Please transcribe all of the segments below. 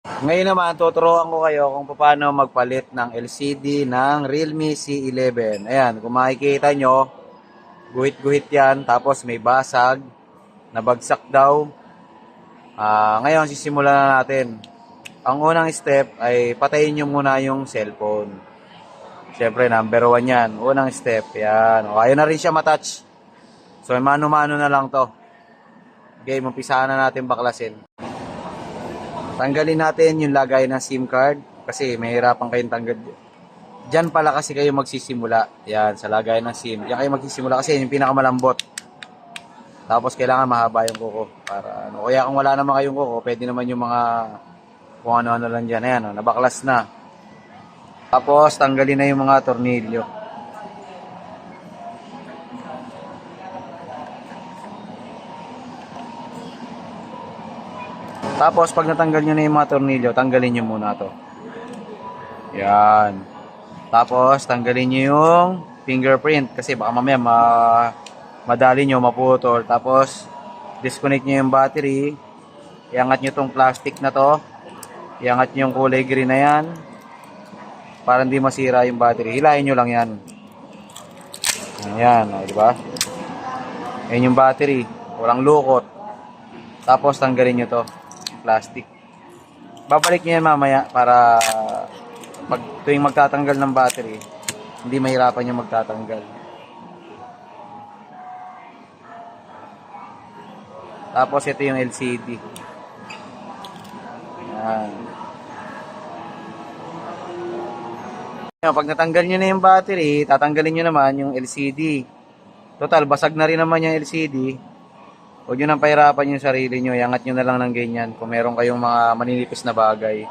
Ngayon naman, tuturuan ko kayo kung paano magpalit ng LCD ng Realme C11. Ayan, kung makikita nyo, guhit-guhit yan, tapos may basag, nabagsak daw. Ngayon, sisimulan na natin. Ang unang step ay patayin nyo muna yung cellphone. Siyempre, number 1 yan. Unang step, yan. O, ayun na rin siya matouch. So, mano-mano na lang to. Okay, umpisahan na natin baklasin. Tanggalin natin yung lagay ng SIM card kasi mahirapan kayong tanggal. Diyan pala kasi kayo magsisimula. Yan, sa lagay ng SIM. Diyan kayo magsisimula kasi yung pinakamalambot. Tapos kailangan mahaba yung kuko. Para, ano. Kaya kung wala naman kayong kuko, pwede naman yung mga kung ano-ano lang dyan. Ayan, oh, nabaklas na. Tapos tanggalin na yung mga tornilyo. Tapos pag natanggal nyo na yung mga tornilyo, tanggalin nyo muna to. Yan. Tapos tanggalin nyo yung fingerprint kasi baka mamaya madali nyo maputol. Tapos disconnect nyo yung battery. Iangat nyo tong plastic na to. Iangat nyo yung kulay green na yan. Para hindi masira yung battery. Hilahin nyo lang yan. Ayan, di ba? Ayan yung battery. Walang lukot. Tapos tanggalin nyo to. Plastic. Babalik nyo yan mamaya para pag tuwing magtatanggal ng battery, hindi mahirapan yung magtatanggal. Tapos ito yung LCD. Yan. Pag natanggal nyo na yung battery, tatanggalin nyo naman yung LCD. Total, basag na rin naman yung LCD. Huwag nyo nang pahirapan yung sarili nyo. Iangat nyo na lang ng ganyan kung meron kayong mga maninipis na bagay.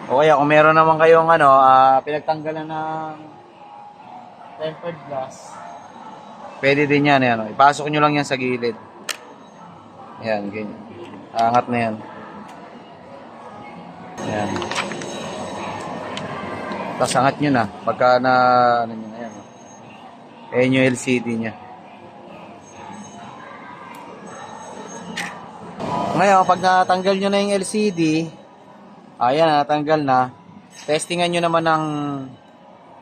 O kaya kung meron naman kayong pinagtanggalan ng tempered glass, pwede din yan. Yan, ipasok nyo lang yan sa gilid. Yan, ganyan. Angat na yan. Yan. Tapos angat nyo na. Pagka na, ano nyo na yan. Ayan yung LCD nya. Ngayon, pag natanggal nyo na yung LCD, ayan, natanggal na. Testingan nyo naman ng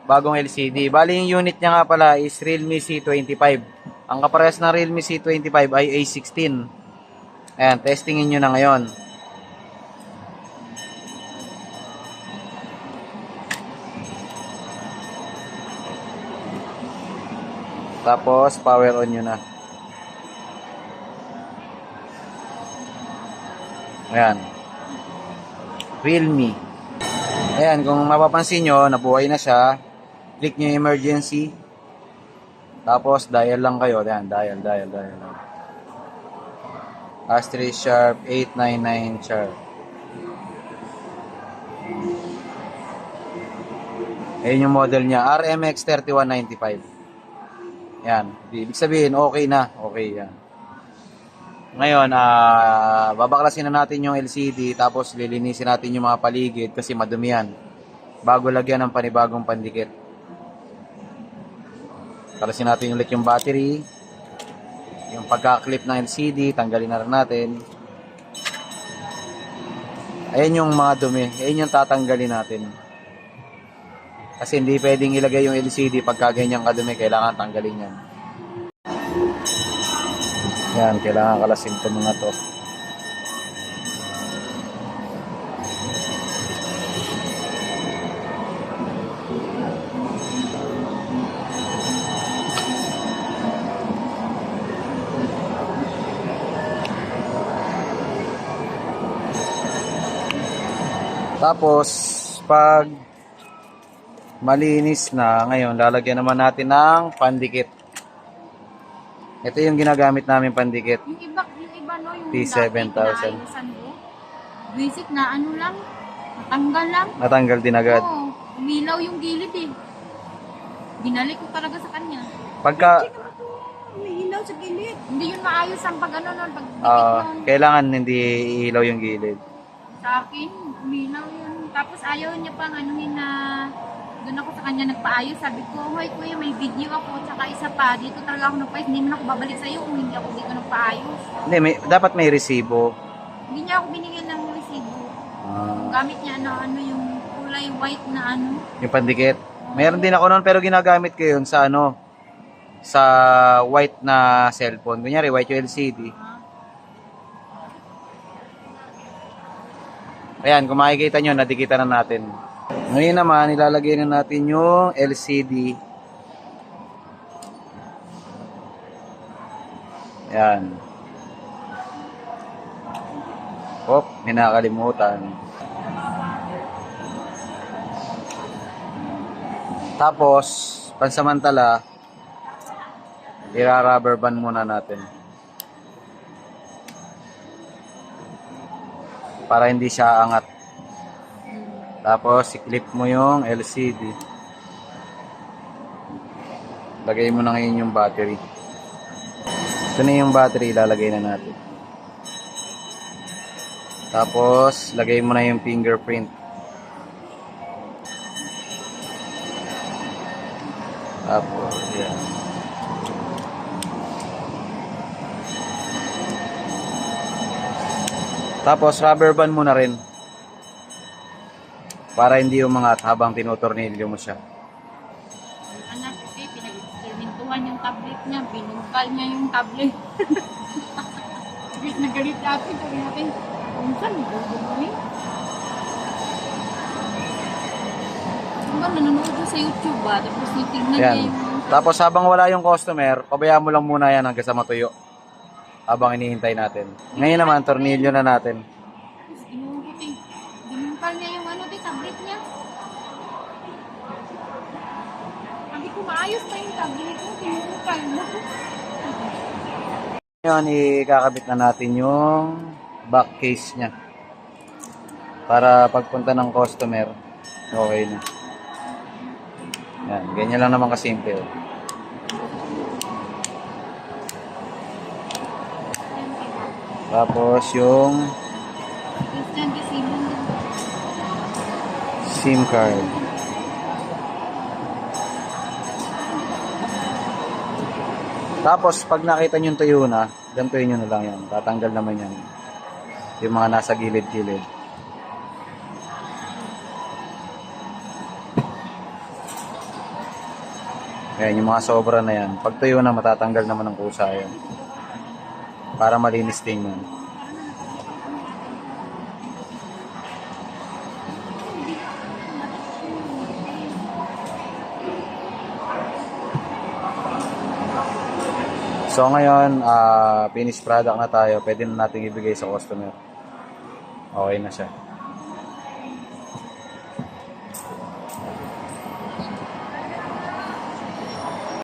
bagong LCD. Bali, yung unit niya nga pala is Realme C25. Ang kaparehas ng Realme C25 ay A16. Ayan, testingin nyo na ngayon. Tapos, power on nyo na. Ayan. Realme. Ayan, kung mapapansin nyo, nabuhay na siya. Click nyo yung emergency. Tapos, dial lang kayo. Ayan, dial. Asterisk sharp 899 sharp. Ayan yung model niya. RMX 3195. Ayan. Ibig sabihin, okay na. Okay, yan. Ngayon, babaklasin na natin yung LCD. Tapos, lilinisin natin yung mga paligid kasi madumi yan. Bago lagyan ng panibagong pandikit. Kalasin natin ulit yung battery. Yung pagka-clip ng LCD, tanggalin na rin natin. Ayan yung mga dumi. Ayan yung tatanggalin natin. Kasi hindi pwedeng ilagay yung LCD pagka ganyang kadumi. Kailangan tanggalin yan. Yan, kailangan kalasin ito mga to. Tapos, pag malinis na, ngayon, lalagyan naman natin ng pandikit. Ito yung ginagamit namin pandikit. Yung iba no, yung T7000. Basic na ano lang, natanggal lang. Natanggal din agad. Oo, umilaw yung gilid eh. Binalik ko talaga sa kanya. Pagka, May ilaw sa gilid. Hindi yun maayos ang pag ano nun, pag dikit nun. kailangan hindi ilaw yung gilid. Sa akin, umilaw yun. Tapos ayaw niya pang anuhin na Doon ako sa kanya nagpaayos. Sabi ko, hoy kuya, may video ako. Tsaka isa pa, dito talaga ako nagpaayos. Hindi man ako babalik sa'yo kung hindi ako dito nagpaayos. Hindi, dapat may resibo. Hindi niya ako binigyan ng resibo. Ah, Gamit niya ano yung kulay white na ano. yung pandikit. Meron din ako noon pero ginagamit ko yun sa ano, sa white na cellphone. Kunyari, white yung LCD. Ayan, kung makikita nyo, nadikitan na natin. Ngayon naman, ilalagay na natin yung LCD. Ayan. Hop, may nakakalimutan. Tapos, pansamantala, ira-rubber band muna natin. Para hindi siya angat. Tapos, i-clip mo yung LCD. Lagay mo na ngayon yung battery. Ito na yung battery, ilalagay na natin. Tapos, lagay mo na yung fingerprint. Tapos, yan. Tapos, rubber band mo na rin. Para hindi umangat habang tinutornilyo mo siya. Anak kasi pinag-experimentuhan yung tablet niya. Binungkal niya yung tablet. Galit na galit natin. Sabi natin, kung saan gagawin? Kung ba nanonood siya sa YouTube ba? Tapos nitignan niya Yan. yung... Tapos, habang wala yung customer, pabayaan mo lang muna yan hanggang sa matuyo. Habang inihintay natin. Ngayon naman, tornilyo na natin. Tapos ginugot eh. Binungkal niya yung ano din, tablet niya. Sabi ko, maayos pa yung tablet ko. Binungkal mo. Ngayon, ikakabit na natin yung back case niya. Para pagpunta ng customer, okay na. Yan, ganyan lang naman kasimple. Tapos yung Christian kasi mo. SIM card. Tapos, pag nakita nyo yung tuyo na, gantuin nyo na lang yan. Tatanggal naman yan. Yung mga nasa gilid-gilid. Ayan, yung mga sobra na yan. Pag tuyo na, matatanggal naman ng kusa yan. Para malinis tingnan. So ngayon, finished product na tayo. Pwede na natin ibigay sa customer. Okay na siya.